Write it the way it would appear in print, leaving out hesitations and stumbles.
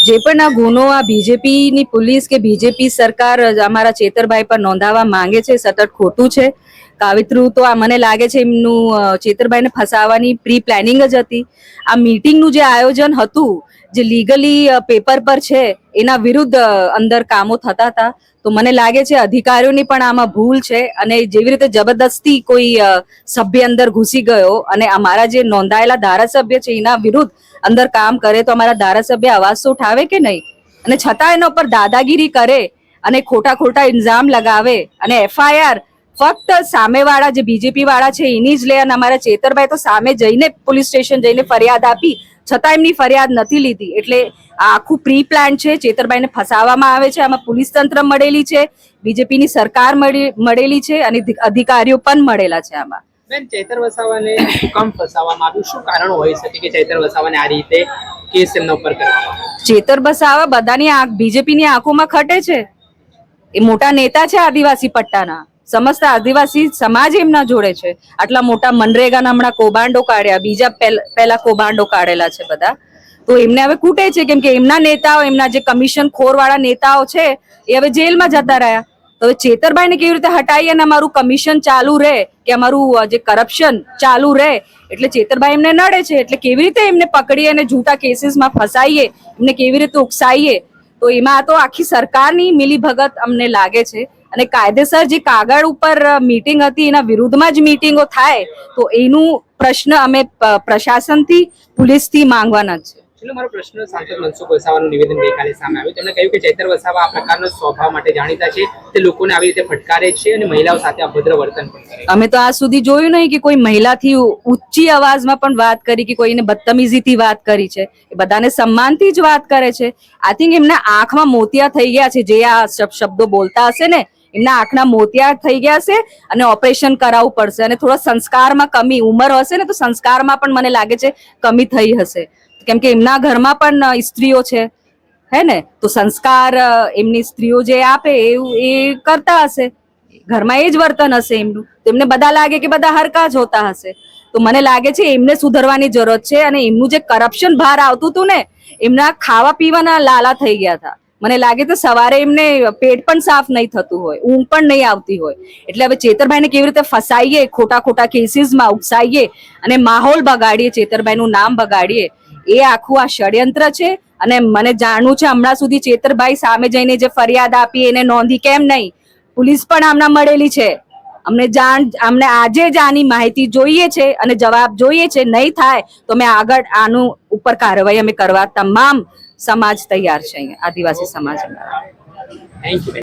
જે પણ આ ગુનો આ બીજેપીની પોલીસ કે બીજેપી સરકાર અમારા ચેતરભાઈ પર નોંધાવવા માંગે છે સતત ખોટું છે. કાવિત્રું તો આ મને લાગે છે એમનું ચેતરભાઈને ફસાવવાની પ્રી પ્લાનિંગ જ હતી. આ મીટિંગનું જે આયોજન હતું જે લીગલી પેપર પર છે એના વિરુદ્ધ અંદર કામો થતા હતા. તો મને લાગે છે અધિકારીઓની પણ આમાં ભૂલ છે અને જેવી રીતે જબરદસ્તી કોઈ સભ્ય અંદર ઘૂસી ગયો અને અમારા જે નોંધાયેલા ધારાસભ્ય છે એના વિરુદ્ધ અંદર કામ કરે તો અમારા ધારાસભ્ય અવાજ તો ઉઠાવે કે નહીં. અને છતાં એના ઉપર દાદાગીરી કરે અને ખોટા ઇલ્ઝામ લગાવે અને એફઆઈઆર ફક્ત સામેવાળા જે બીજેપી વાળા છે એની જ લે અને અમારા ચેતરભાઈ તો સામે જઈને પોલીસ સ્ટેશન જઈને ફરિયાદ આપી છતાં એમની ફરિયાદ નથી લીધી. એટલે આ આખું પ્રી પ્લાન છે. ચેતરભાઈને ફસાવવામાં આવે છે. આમાં પોલીસ તંત્ર મળેલી છે, બીજેપીની સરકાર મળેલી છે અને અધિકારીઓ પણ મળેલા છે. આમાં બેન, ચૈતર વસાવાને શું કામ ફસાવવામાં આવ્યું? શું કારણ હોઈ શકે કે ચૈતર વસાવાને આ રીતે કેસ એમના ઉપર કરવામાં? ચેતર વસાવા બધાની બીજેપીની આંખોમાં ખટે છે. એ મોટા નેતા છે આદિવાસી પટ્ટાના. સમસ્ત આદિવાસી સમાજ એમના જોડે છે. આટલા મોટા મનરેગાના હમણાં કૌભાંડો કાઢ્યા, બીજા પહેલા કૌભાંડો કાઢેલા છે બધા. તો એમને હવે કૂટે છે કેમ કે એમના નેતાઓ, એમના જે કમિશન ખોર વાળા નેતાઓ છે એ હવે જેલમાં જતા રહ્યા. તો ચેતરભાઈને કેવી રીતે હટાવી અને અમારું કમિશન ચાલુ રહે કે અમારું જે કરપ્શન ચાલુ રહે, એટલે ચેતરભાઈ એમને નડે છે. એટલે કેવી રીતે એમને પકડી અને જૂઠા કેસીસમાં ફસાઈએ, એમને કેવી રીતે ઉકસાઈએ, તો એમાં તો આખી સરકારની મિલીભગત અમને લાગે છે. અને કાયદેસર જે કાગળ ઉપર મીટિંગ હતી એના વિરુદ્ધમાં જ મીટિંગો થાય તો એનું પ્રશ્ન અમે પ્રશાસનથી, પોલીસથી માંગવાના છે. ચલો, મારો પ્રશ્ન સાંસદ મનસુખ વસાવાનું નિવેદન ગઈકાલે સામે આવ્યું. તેમણે કહ્યું કે ચૈતર વસાવા આ પ્રકારનો સ્વભાવ માટે જાણીતા છે, તે લોકોને આવી રીતે ફટકારે છે અને મહિલાઓ સાથે અભદ્ર વર્તન પણ કરે છે. અમે તો આજ સુધી જોયું નહીં કે કોઈ મહિલાથી ઊંચી અવાજમાં પણ વાત કરી કે કોઈને બદતમીજીથી વાત કરી છે. એ બધાને સન્માનથી જ વાત કરે છે. આઈ થિંક એમના આંખમાં મોતિયા થઈ ગયા છે. જે આ શબ્દો બોલતા હશે ને એમના આંખના મોતિયા થઈ ગયા છે અને ઓપરેશન કરાવવું પડશે. અને થોડા સંસ્કારમાં કમી, ઉંમર હશે ને તો સંસ્કારમાં પણ મને લાગે છે કમી થઈ હશે. કેમ કે એમના ઘરમાં પણ સ્ત્રીઓ છે, હે ને? તો સંસ્કાર એમની સ્ત્રીઓ જે આપે એવું એ કરતા હશે. ઘરમાં એ જ વર્તન હશે એમનું. તો એમને બધા લાગે કે બધા હરકા જ હોતા હશે. તો મને લાગે છે એમને સુધરવાની જરૂરત છે. અને એમનું જે કરપ્શન બહાર આવતું હતું ને, એમના ખાવા પીવાના લાલા થઈ ગયા હતા. મને લાગે તો સવારે એમને પેટ પણ સાફ નહીં થતું હોય, ઊંઘ પણ નહીં આવતી હોય. એટલે હવે ચેતરભાઈને કેવી રીતે ફસાઈએ, ખોટા કેસીસમાં ઉકસાઈએ અને માહોલ બગાડીએ, ચેતરભાઈનું નામ બગાડીએ, એ આખું આ ષડયંત્ર છે. અને મને જાણવું છે હમણાં સુધી ચેતરભાઈ સામે જઈને જે ફરિયાદ આપી એને નોંધી કેમ નહીં? પોલીસ પણ આમના મળેલી છે. અમને આજે જ આની માહિતી જોઈએ છે અને જવાબ જોઈએ છે. નહીં થાય તો અમે આગળ આનું ઉપર કાર્યવાહી અમે કરવા તમામ સમાજ તૈયાર છે. અહીંયા આદિવાસી સમાજ. Thank you.